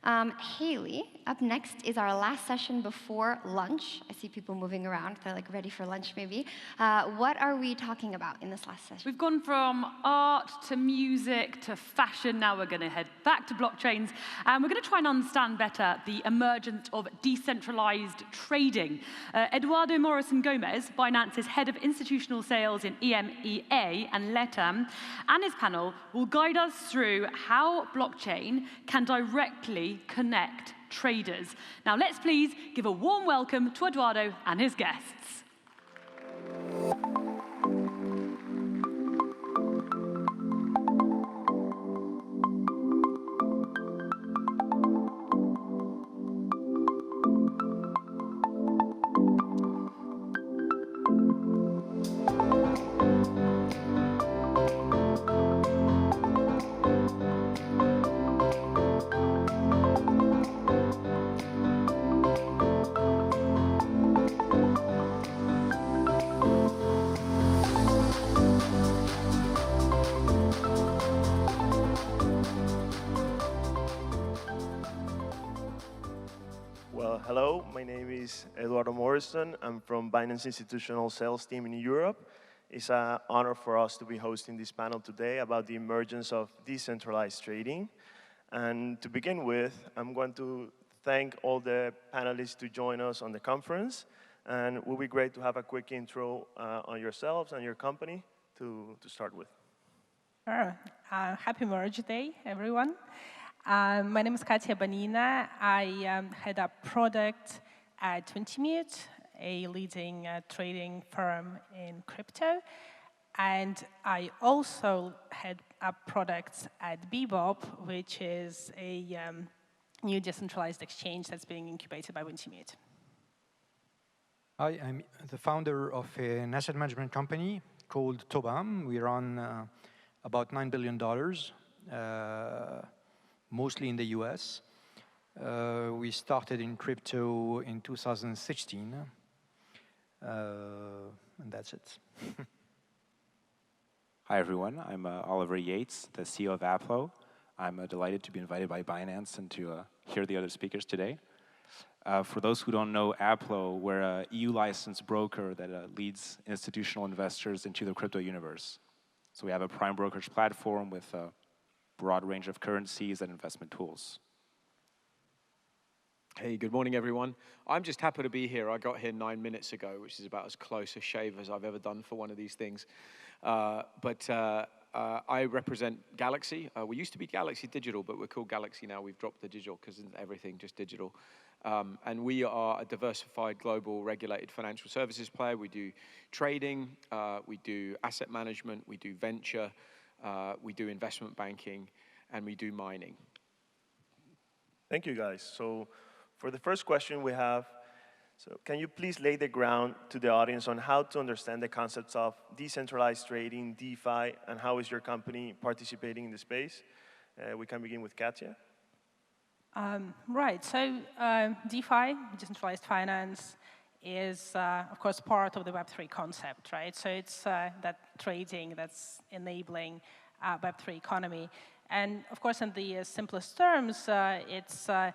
Haley, up next is our last session before lunch. I see people moving around. They're like ready for lunch, maybe. What are we talking about in this last session? We've gone from art to music to fashion. Now we're going to head back to blockchains. And we're going to try and understand better the emergence of decentralized trading. Eduardo Morrison Gomez, Binance's head of institutional sales in Emea and Latam, and his panel will guide us through how blockchain can directly connect traders. Now let's please give a warm welcome to Eduardo and his guests. Hello, my name is Eduardo Morrison. I'm from Binance Institutional Sales Team in Europe. It's an honor for us to be hosting this panel today about the emergence of decentralized trading. And to begin with, I'm going to thank all the panelists to join us on the conference. And it will be great to have a quick intro on yourselves and your company to start with. Sure. Happy Merge Day, everyone. My name is Katia, Banina. I head up product at Wintermute, a leading trading firm in crypto. And I also head up products at Bebop, which is a new decentralized exchange that's being incubated by Wintermute. Hi, I'm the founder of an asset management company called TOBAM. We run about $9 billion. Mostly in the US. We started in crypto in 2016, and that's it. Hi, everyone. I'm Oliver Yates, the CEO of Aplo. I'm delighted to be invited by Binance and to hear the other speakers today. For those who don't know Aplo, we're an EU-licensed broker that leads institutional investors into the crypto universe. So we have a prime brokerage platform with broad range of currencies and investment tools. Hey, good morning, everyone. I'm just happy to be here. I got here 9 minutes ago, which is about as close a shave as I've ever done for one of these things. I represent Galaxy. We used to be Galaxy Digital, but we're called Galaxy now. We've dropped the digital because isn't everything just digital. And we are a diversified global regulated financial services player. We do trading, we do asset management, we do venture, we do investment banking, and we do mining. Thank you, guys. So for the first question we have, so can you please lay the ground to the audience on how to understand the concepts of decentralized trading, DeFi, and how is your company participating in the space? We can begin with Katia. Right, so DeFi, decentralized finance, is, of course, part of the Web3 concept, right? So it's that trading that's enabling Web3 economy. And, of course, in the simplest terms, it's the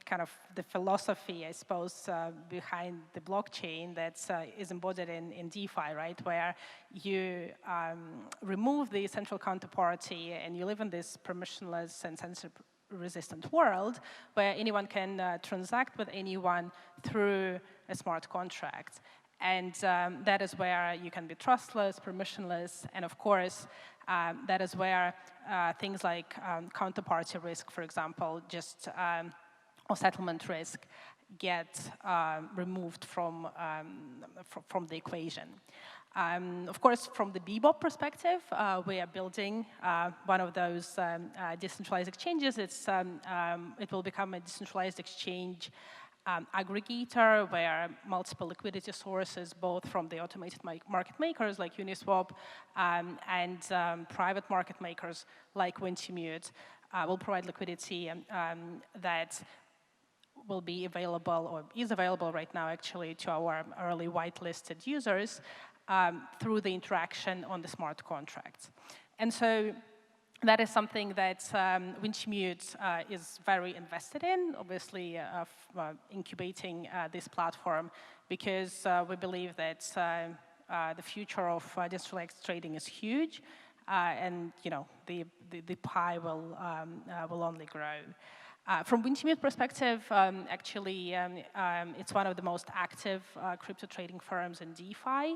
kind of the philosophy, I suppose, behind the blockchain that is embodied in DeFi, right? Where you remove the central counterparty and you live in this permissionless and censorship-resistant world where anyone can transact with anyone through a smart contract. And that is where you can be trustless, permissionless, and of course, that is where things like counterparty risk, for example, just or settlement risk get removed from the equation. Of course, from the Bebop perspective, we are building one of those decentralized exchanges. It will become a decentralized exchange aggregator where multiple liquidity sources, both from the automated market makers like Uniswap and private market makers like Wintermute, will provide liquidity that will be available, or is available right now actually, to our early whitelisted users through the interaction on the smart contracts. And so that is something that Wintermute is very invested in, obviously incubating this platform, because we believe that the future of decentralized trading is huge, and the pie will only grow. From Wintermute perspective, actually, it's one of the most active crypto trading firms in DeFi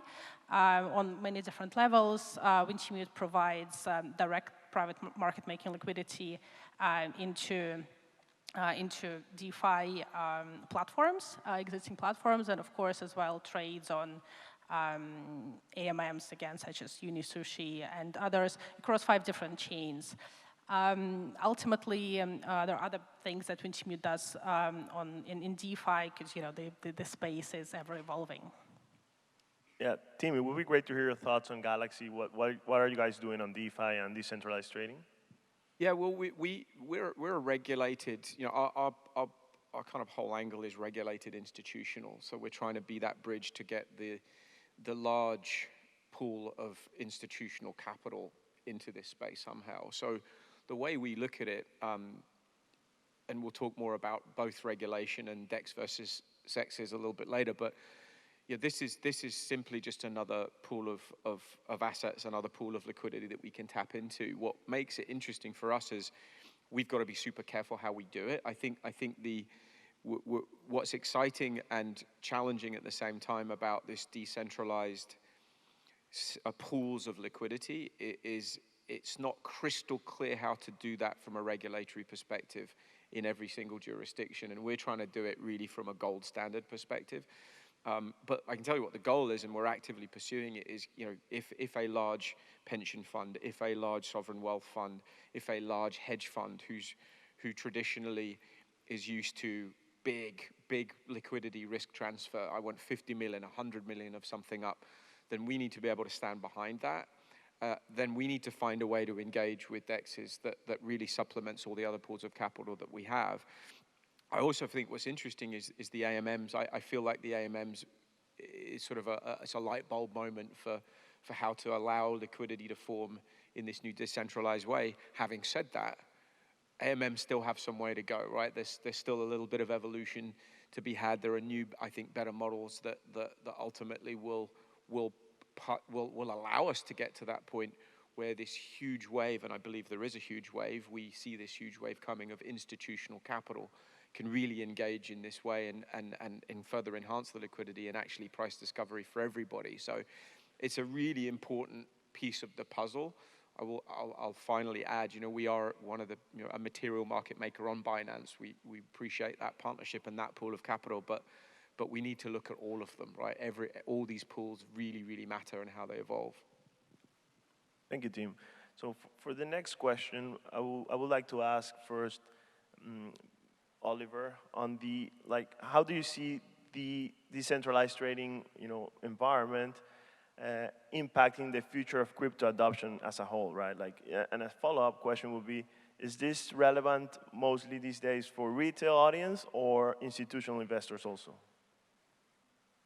on many different levels. Wintermute provides direct private market making liquidity into DeFi platforms, existing platforms, and of course as well trades on AMMs, again, such as Unisushi and others across 5 different chains. Ultimately, there are other things that Wintermute does in DeFi, because the space is ever evolving. Yeah, Tim, it would be great to hear your thoughts on Galaxy. What are you guys doing on DeFi and decentralized trading? Yeah, well, we're a regulated. Our kind of whole angle is regulated institutional. So we're trying to be that bridge to get the large pool of institutional capital into this space somehow. So the way we look at it, and we'll talk more about both regulation and DEX versus SEXs a little bit later, but yeah, this is simply just another pool of assets, another pool of liquidity that we can tap into. What makes it interesting for us is we've got to be super careful how we do it. I think what's exciting and challenging at the same time about this decentralized pools of liquidity is it's not crystal clear how to do that from a regulatory perspective in every single jurisdiction, and we're trying to do it really from a gold standard perspective. But I can tell you what the goal is, and we're actively pursuing it, is if a large pension fund, if a large sovereign wealth fund, if a large hedge fund who traditionally is used to big liquidity risk transfer, I want 50 million, 100 million of something up, then we need to be able to stand behind that. Then we need to find a way to engage with DEXs that really supplements all the other pools of capital that we have. I also think what's interesting is the AMMs. I feel like the AMMs is sort of it's a light bulb moment for how to allow liquidity to form in this new decentralized way. Having said that, AMMs still have some way to go, right? There's still a little bit of evolution to be had. There are new, I think, better models that ultimately will allow us to get to that point where this huge wave, and I believe there is a huge wave, we see this huge wave coming of institutional capital, can really engage in this way and further enhance the liquidity and actually price discovery for everybody. So it's a really important piece of the puzzle. I'll finally add, we are one of the, a material market maker on Binance. We appreciate that partnership and that pool of capital, but we need to look at all of them, right? All these pools really, really matter in how they evolve. Thank you, Tim. So for the next question, I would like to ask first, Oliver, on how do you see the decentralized trading, environment impacting the future of crypto adoption as a whole, right? And a follow-up question would be, is this relevant mostly these days for retail audience or institutional investors also?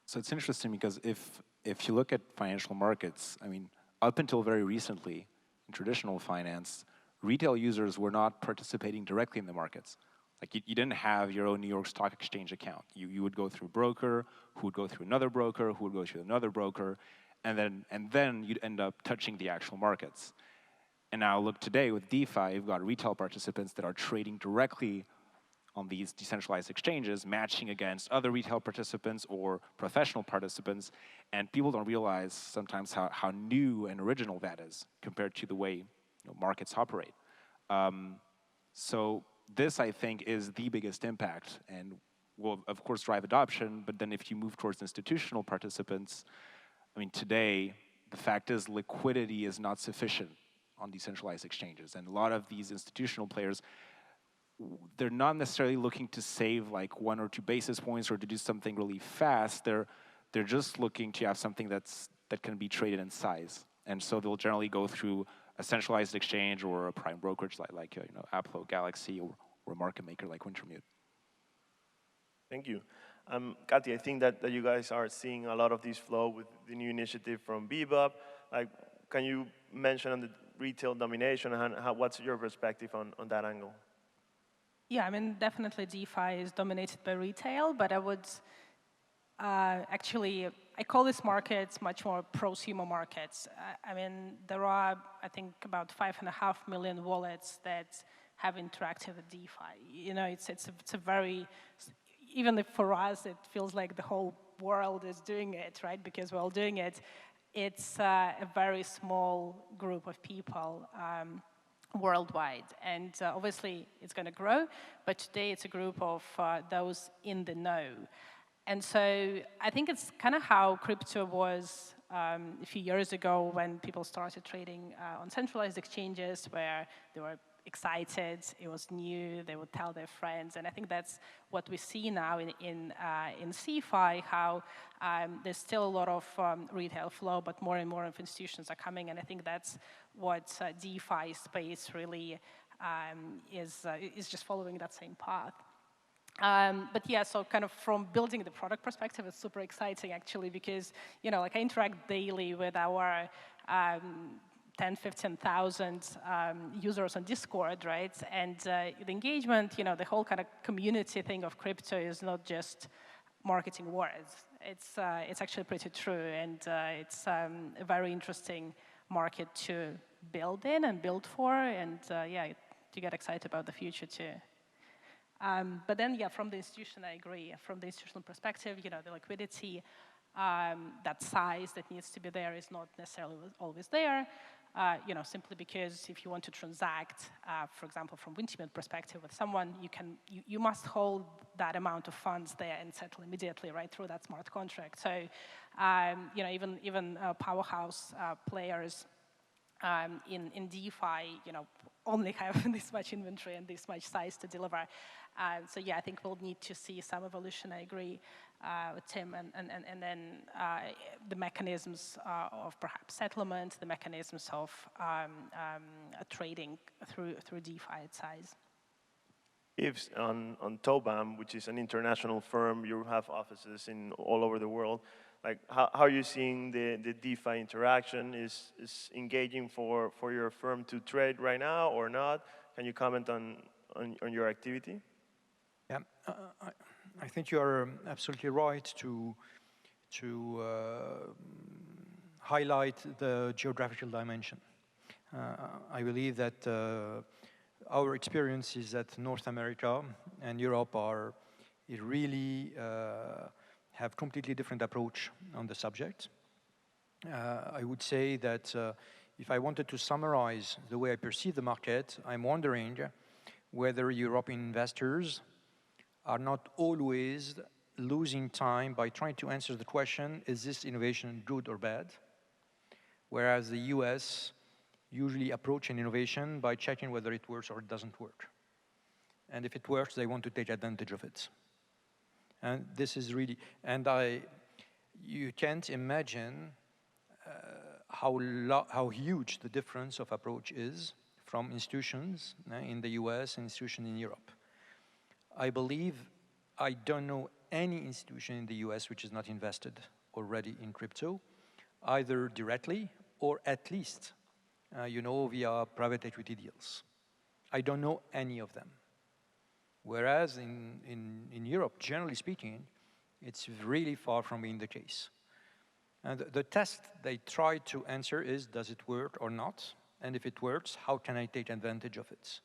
So it's interesting because if you look at financial markets, I mean, up until very recently, in traditional finance, retail users were not participating directly in the markets. Like you didn't have your own New York Stock Exchange account. You would go through a broker, who would go through another broker, who would go through another broker, and then you'd end up touching the actual markets. And now look today with DeFi, you've got retail participants that are trading directly on these decentralized exchanges, matching against other retail participants or professional participants, and people don't realize sometimes how new and original that is compared to the way markets operate. So this, I think, is the biggest impact and will, of course, drive adoption, but then if you move towards institutional participants, I mean, today, the fact is liquidity is not sufficient on decentralized exchanges, and a lot of these institutional players, they're not necessarily looking to save like 1 or 2 basis points or to do something really fast. They're just looking to have something that can be traded in size, and so they'll generally go through a centralized exchange or a prime brokerage like Aplo, Galaxy, or a market maker like Wintermute. Thank you. Katia, I think that you guys are seeing a lot of this flow with the new initiative from Bebop. Can you mention retail domination, and what's your perspective on that angle? Yeah, I mean, definitely DeFi is dominated by retail, but I would actually, I call these markets much more prosumer markets. I mean, there are, I think, about 5.5 million wallets that have interacted with DeFi. You know, it's a very, even if for us it feels like the whole world is doing it, right? Because we're all doing it. It's a very small group of people worldwide, and obviously it's going to grow. But today it's a group of those in the know. And so I think it's kind of how crypto was a few years ago when people started trading on centralized exchanges, where they were excited, it was new, they would tell their friends. And I think that's what we see now in CeFi, how there's still a lot of retail flow, but more and more of institutions are coming. And I think that's what DeFi space really is just following that same path. But yeah, so kind of from building the product perspective, it's super exciting actually, because, you know, like I interact daily with our 10, 15,000 users on Discord, right? And the engagement, you know, the whole kind of community thing of crypto is not just marketing words. It's actually pretty true, and it's a very interesting market to build in and build for, and yeah, to get excited about the future too. But then, yeah, from the institution, I agree. From the institutional perspective, you know, the liquidity, that size that needs to be there is not necessarily always there. You know, simply because if you want to transact, for example, from Wintermute perspective with someone, you must hold that amount of funds there and settle immediately, right, through that smart contract. So, you know, even powerhouse players in DeFi, you know, only have this much inventory and this much size to deliver. So yeah, I think we'll need to see some evolution. I agree with Tim, and then the mechanisms of perhaps settlement, the mechanisms of trading through DeFi at size. Yves, on TOBAM, which is an international firm, you have offices in all over the world. Like, how are you seeing the DeFi interaction? Is engaging for your firm to trade right now or not? Can you comment on your activity? Yeah, I think you are absolutely right to highlight the geographical dimension. I believe that our experience is that North America and Europe really have completely different approach on the subject. I would say that if I wanted to summarize the way I perceive the market, I'm wondering whether European investors are not always losing time by trying to answer the question, is this innovation good or bad? Whereas the US usually approach an innovation by checking whether it works or it doesn't work. And if it works, they want to take advantage of it. And this is really, and you can't imagine how huge the difference of approach is from institutions in the US and institutions in Europe. I believe I don't know any institution in the US which is not invested already in crypto, either directly or at least, you know, via private equity deals. I don't know any of them. Whereas in Europe, generally speaking, it's really far from being the case. And the test they try to answer is, does it work or not? And if it works, how can I take advantage of it?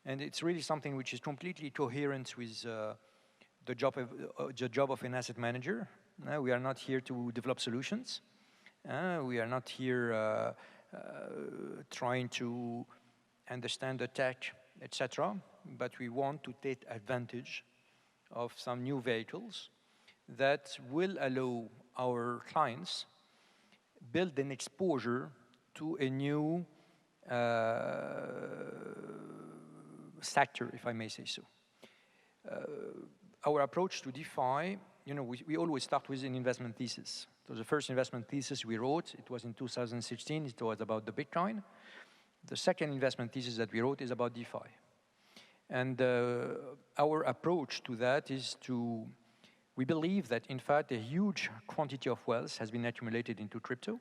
And it's really something which is completely coherent with the job of an asset manager. We are not here to develop solutions. We are not here trying to understand the tech, etc. But we want to take advantage of some new vehicles that will allow our clients build an exposure to a new sector, if I may say so. Our approach to DeFi, you know, we always start with an investment thesis. So the first investment thesis we wrote, it was in 2016, it was about the Bitcoin. The second investment thesis that we wrote is about DeFi. And our approach to that is we believe that in fact a huge quantity of wealth has been accumulated into crypto.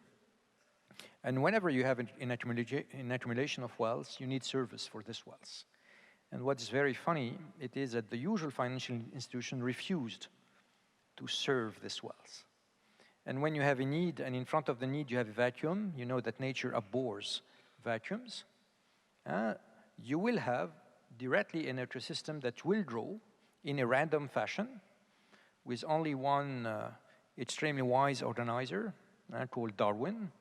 And whenever you have an accumulation of wealth, you need service for this wealth. And what's very funny, it is that the usual financial institution refused to serve this wealth. And when you have a need, and in front of the need you have a vacuum, you know that nature abhors vacuums, you will have directly an ecosystem that will grow in a random fashion with only one extremely wise organizer called Darwin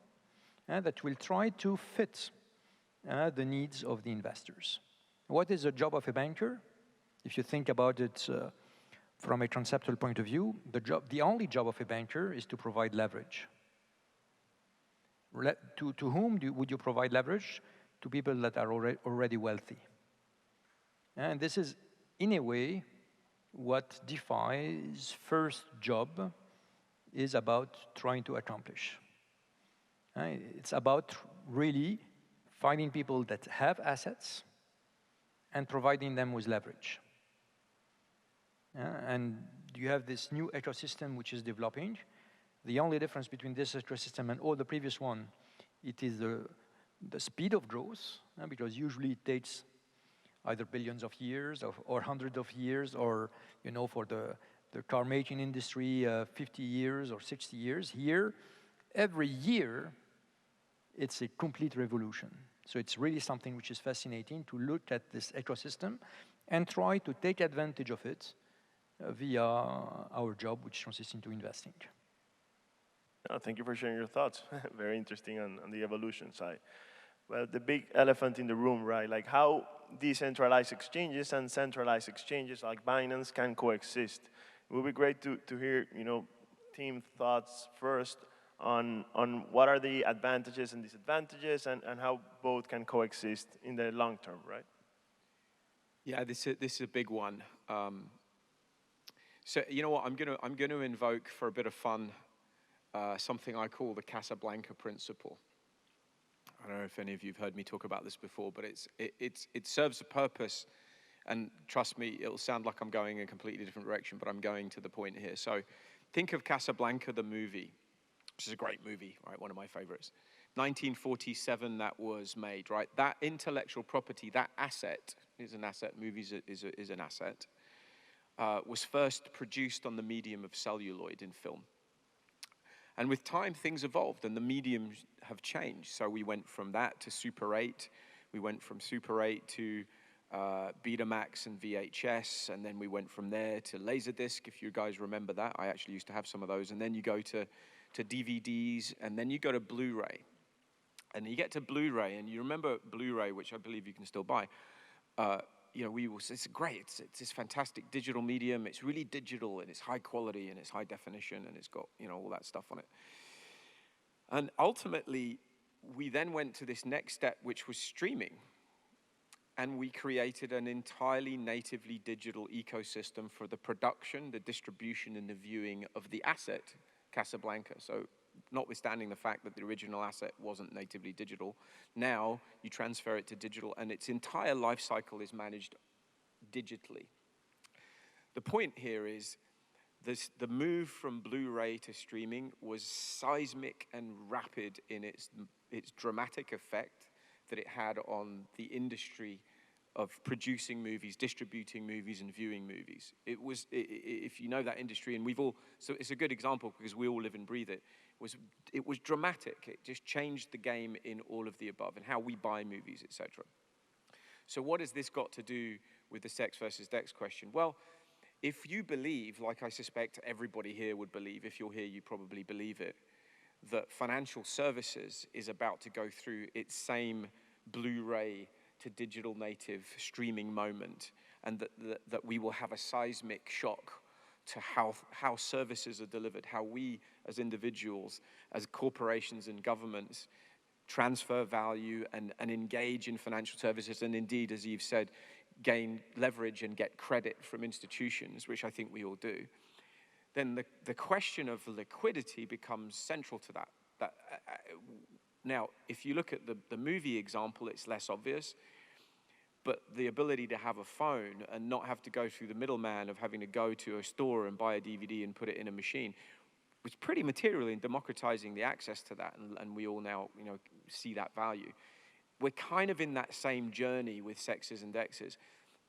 that will try to fit the needs of the investors. What is the job of a banker? If you think about it from a conceptual point of view, the only job of a banker is to provide leverage. To whom would you provide leverage? To people that are already wealthy. And this is, in a way, what DeFi's first job is about trying to accomplish. It's about really finding people that have assets and providing them with leverage. And you have this new ecosystem which is developing. The only difference between this ecosystem and all the previous one, it is the speed of growth, because usually it takes either billions of years or hundreds of years, or for the car making industry, 50 years or 60 years. Here, every year, it's a complete revolution. So it's really something which is fascinating to look at this ecosystem and try to take advantage of it via our job, which consists into investing. Thank you for sharing your thoughts. Very interesting on the evolution side. Well, the big elephant in the room, right? Like how decentralized exchanges and centralized exchanges like Binance can coexist. It would be great to hear, team thoughts first on what are the advantages and disadvantages and how both can coexist in the long term, right? Yeah, this is a big one. So you know what? I'm gonna invoke for a bit of fun something I call the Casablanca principle. I don't know if any of you have heard me talk about this before, but it serves a purpose, and trust me, it'll sound like I'm going in a completely different direction, but I'm going to the point here. So think of Casablanca, the movie, which is a great movie, right? One of my favorites. 1947 that was made, right? That intellectual property, that asset is an asset, movies is an asset, was first produced on the medium of celluloid in film. And with time, things evolved, and the mediums have changed. So we went from that to Super 8. We went from Super 8 to Betamax and VHS, and then we went from there to Laserdisc, if you guys remember that. I actually used to have some of those. And then you go to DVDs, and then you go to Blu-ray. And you get to Blu-ray, and you remember Blu-ray, which I believe you can still buy. It's great. It's this fantastic digital medium. It's really digital, and it's high quality, and it's high definition, and it's got all that stuff on it. And ultimately, we then went to this next step, which was streaming, and we created an entirely natively digital ecosystem for the production, the distribution, and the viewing of the asset, Casablanca. So, notwithstanding the fact that the original asset wasn't natively digital, now you transfer it to digital and its entire life cycle is managed digitally. The point here is the move from Blu-ray to streaming was seismic and rapid in its dramatic effect that it had on the industry of producing movies, distributing movies, and viewing movies. If you know that industry, and so it's a good example because we all live and breathe it. It was dramatic. It just changed the game in all of the above and how we buy movies, etc. So what has this got to do with the sex versus dex question? Well, if you believe, like I suspect everybody here would believe, if you're here, you probably believe it, that financial services is about to go through its same Blu-ray to digital native streaming moment, and that we will have a seismic shock to how services are delivered, how we as individuals, as corporations and governments transfer value and engage in financial services, and indeed, as Yves said, gain leverage and get credit from institutions, which I think we all do, then the question of liquidity becomes central to that. Now, if you look at the movie example, it's less obvious, but the ability to have a phone and not have to go through the middleman of having to go to a store and buy a DVD and put it in a machine, was pretty material in democratizing the access to that, and we all now, see that value. We're kind of in that same journey with sexes and dexes.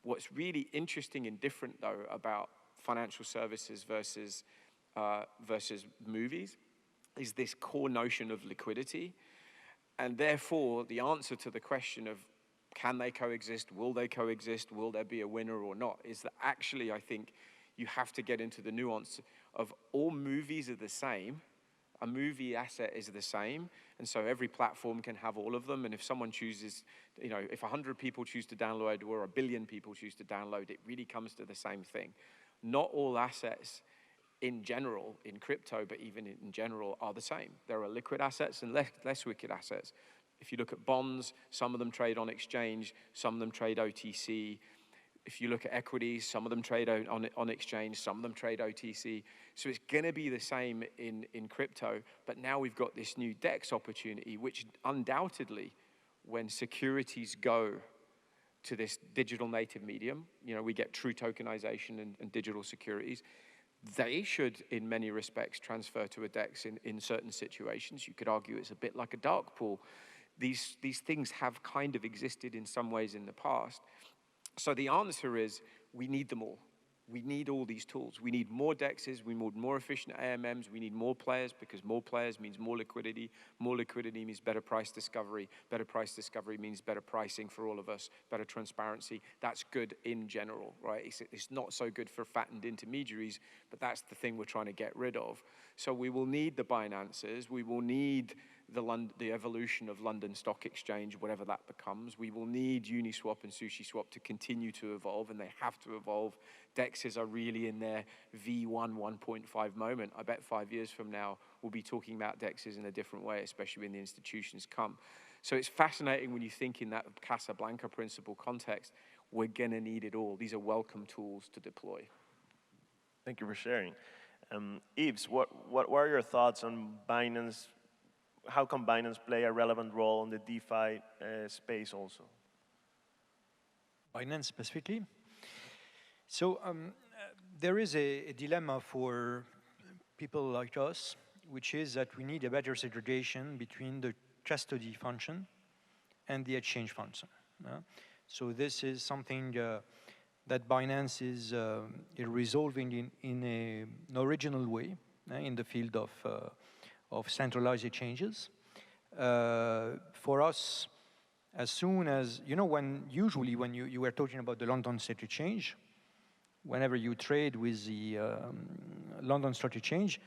What's really interesting and different, though, about financial services versus movies is this core notion of liquidity. And therefore, the answer to the question of can they coexist, will there be a winner or not, is that actually I think you have to get into the nuance of all movies are the same. A movie asset is the same, and so every platform can have all of them. And if someone chooses, if 100 people choose to download or 1 billion people choose to download, it really comes to the same thing. Not all assets in general, in crypto, but even in general, are the same. There are liquid assets and less liquid assets. If you look at bonds, some of them trade on exchange, some of them trade OTC. If you look at equities, some of them trade on exchange, some of them trade OTC. So it's going to be the same in crypto, but now we've got this new DEX opportunity, which undoubtedly, when securities go to this digital native medium, we get true tokenization and digital securities, they should, in many respects, transfer to a DEX in certain situations. You could argue it's a bit like a dark pool. These things have kind of existed in some ways in the past. So the answer is we need them all. We need all these tools. We need more DEXs, we need more efficient AMMs, we need more players because more players means more liquidity. More liquidity means better price discovery. Better price discovery means better pricing for all of us, better transparency. That's good in general, right? It's not so good for fattened intermediaries, but that's the thing we're trying to get rid of. So we will need the Binances, we will need the evolution of London Stock Exchange, whatever that becomes. We will need Uniswap and SushiSwap to continue to evolve, and they have to evolve. DEXs are really in their V1 1.5 moment. I bet 5 years from now, we'll be talking about DEXs in a different way, especially when the institutions come. So it's fascinating when you think in that Casablanca principle context, we're going to need it all. These are welcome tools to deploy. Thank you for sharing. Yves, what are your thoughts on Binance? How can Binance play a relevant role in the DeFi space also? Binance specifically? So there is a dilemma for people like us, which is that we need a better segregation between the custody function and the exchange function. So this is something that Binance is resolving in an original way in the field of centralized exchanges. For us, as soon as, usually when you were talking about the London Stock Exchange, whenever you trade with the London Stock Exchange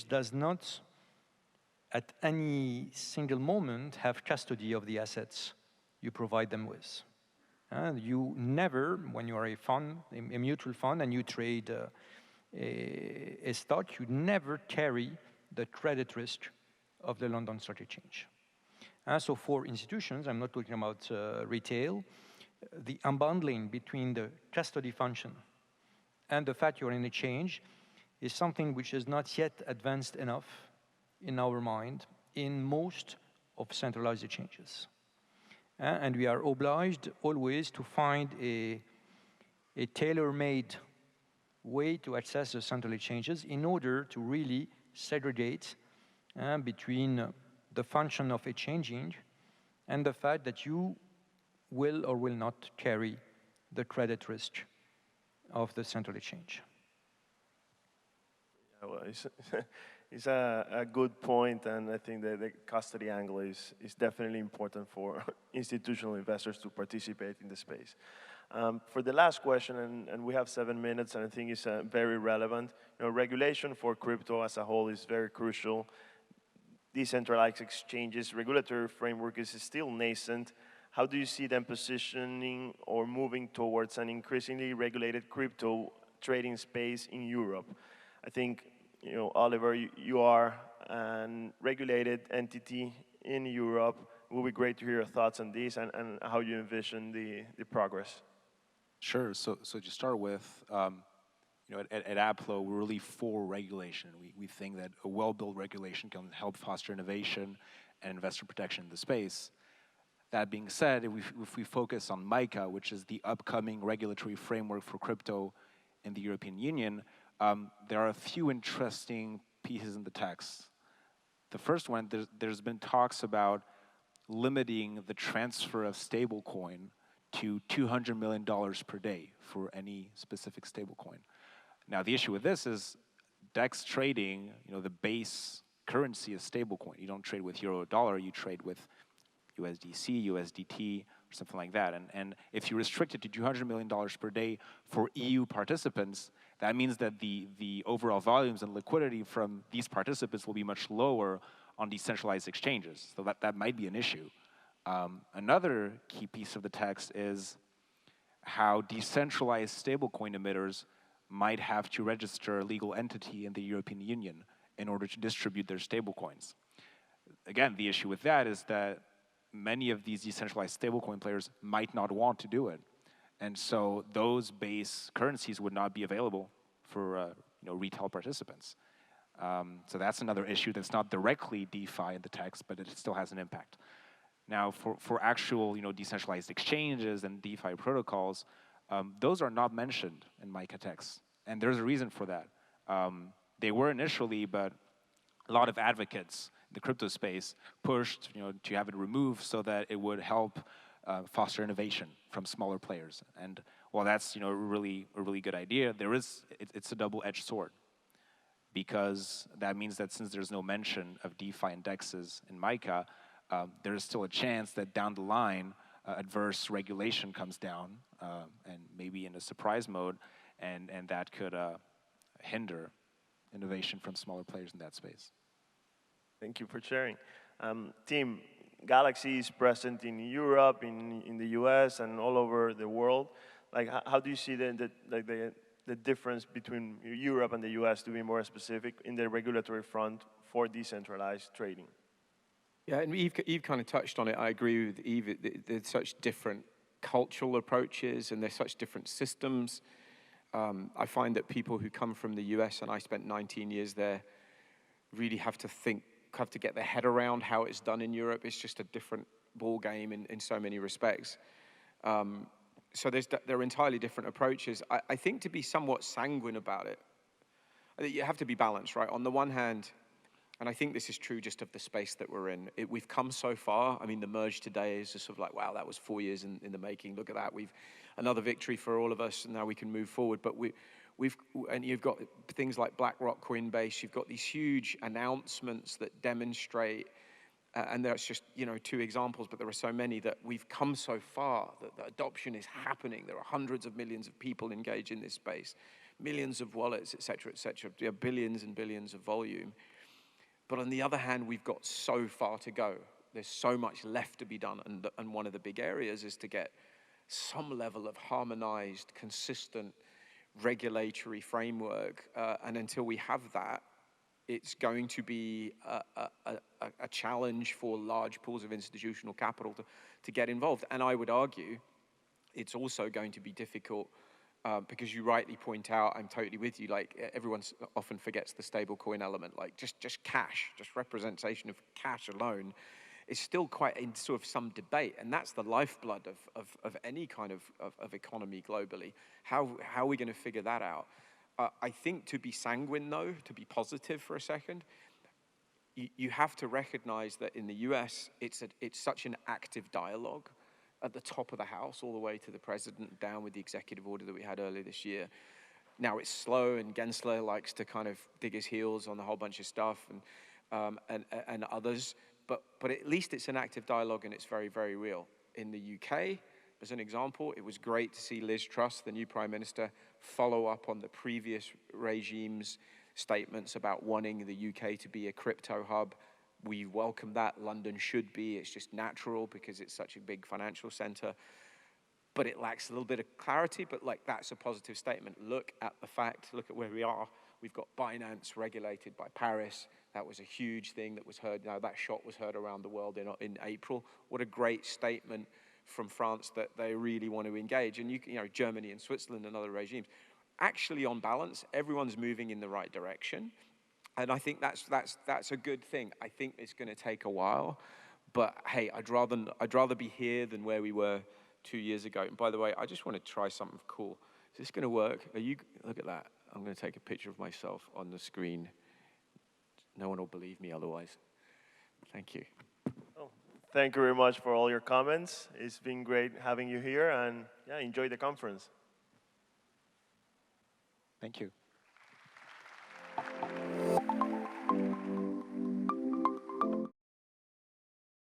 does not at any single moment have custody of the assets you provide them with. You never, when you are a fund, a mutual fund, and you trade a stock, you never carry the credit risk of the London Stock Exchange. So for institutions, I'm not talking about retail, the unbundling between the custody function and the fact you're in exchange is something which is not yet advanced enough in our mind in most of centralized exchanges. And we are obliged always to find a tailor-made way to access the central exchanges in order to really segregate between the function of exchanging and the fact that you will or will not carry the credit risk of the central exchange. Yeah, well, it's a good point, and I think that the custody angle is definitely important for institutional investors to participate in the space. For the last question, and we have 7 minutes, and I think it's very relevant. Regulation for crypto as a whole is very crucial. Decentralized exchanges regulatory framework is still nascent. How do you see them positioning or moving towards an increasingly regulated crypto trading space in Europe? I think, Oliver, you are a regulated entity in Europe. It would be great to hear your thoughts on this and how you envision the progress. Sure. So to start with, at Aplo, we're really for regulation. We think that a well-built regulation can help foster innovation and investor protection in the space. That being said, if we focus on MiCA, which is the upcoming regulatory framework for crypto in the European Union, there are a few interesting pieces in the text. The first one, there's been talks about limiting the transfer of stablecoin to $200 million per day for any specific stablecoin. Now, the issue with this is DEX trading, the base currency is stablecoin. You don't trade with euro or dollar, you trade with USDC, USDT, or something like that. And if you restrict it to $200 million per day for EU participants, that means that the overall volumes and liquidity from these participants will be much lower on decentralized exchanges. So that might be an issue. Another key piece of the text is how decentralized stablecoin emitters might have to register a legal entity in the European Union in order to distribute their stablecoins. Again, the issue with that is that many of these decentralized stablecoin players might not want to do it. And so those base currencies would not be available for retail participants. So that's another issue that's not directly DeFi in the text, but it still has an impact. Now, for actual decentralized exchanges and DeFi protocols, those are not mentioned in MiCA text. And there's a reason for that. They were initially, but a lot of advocates in the crypto space pushed to have it removed so that it would help foster innovation from smaller players. And while that's a really good idea, it's a double-edged sword, because that means that since there's no mention of DeFi and DEXs in MiCA, there is still a chance that down the line, adverse regulation comes down, and maybe in a surprise mode, and that could hinder innovation from smaller players in that space. Thank you for sharing. Team, Galaxy is present in Europe, in the US, and all over the world. Like, how do you see the difference between Europe and the US, to be more specific, in the regulatory front for decentralized trading? Yeah, and Yves kind of touched on it. I agree with Yves. There's such different cultural approaches, and there's such different systems. I find that people who come from the US, and I spent 19 years there, really have to get their head around how it's done in Europe. It's just a different ball game in so many respects. So there are entirely different approaches. I think to be somewhat sanguine about it, you have to be balanced, right? On the one hand, and I think this is true just of the space that we're in, we've come so far. I mean, the merge today is just sort of like, wow, that was 4 years in the making. Look at that. We've another victory for all of us, and now we can move forward. But and you've got things like BlackRock, Coinbase. You've got these huge announcements that demonstrate, and there's just 2 examples, but there are so many, that we've come so far that the adoption is happening. There are hundreds of millions of people engaged in this space, millions of wallets, et cetera, billions and billions of volume. But on the other hand, we've got so far to go. There's so much left to be done, and one of the big areas is to get some level of harmonized, consistent regulatory framework, and until we have that, it's going to be a challenge for large pools of institutional capital to get involved. And I would argue it's also going to be difficult, because you rightly point out, I'm totally with you, like everyone often forgets the stablecoin element, like just cash, just representation of cash alone is still quite in sort of some debate, and that's the lifeblood of any kind of economy globally. How are we going to figure that out? I think to be sanguine, though, to be positive for a second, you have to recognize that in the US, it's such an active dialogue at the top of the house, all the way to the president, down with the executive order that we had earlier this year. Now it's slow, and Gensler likes to kind of dig his heels on a whole bunch of stuff, and others. But at least it's an active dialogue, and it's very, very real. In the UK, as an example, it was great to see Liz Truss, the new Prime Minister, follow up on the previous regime's statements about wanting the UK to be a crypto hub. We welcome that. London should be. It's just natural because it's such a big financial center. But it lacks a little bit of clarity, but like that's a positive statement. Look at the fact, look at where we are. We've got Binance regulated by Paris. That was a huge thing that was heard. Now that shot was heard around the world in April. What a great statement from France that they really want to engage. And Germany and Switzerland and other regimes. Actually, on balance, everyone's moving in the right direction. And I think that's a good thing. I think it's going to take a while, but hey, I'd rather be here than where we were 2 years ago. And by the way, I just want to try something cool. Is this going to work? Look at that. I'm going to take a picture of myself on the screen. No one will believe me otherwise. Thank you. Oh, thank you very much for all your comments. It's been great having you here, and yeah, enjoy the conference. Thank you.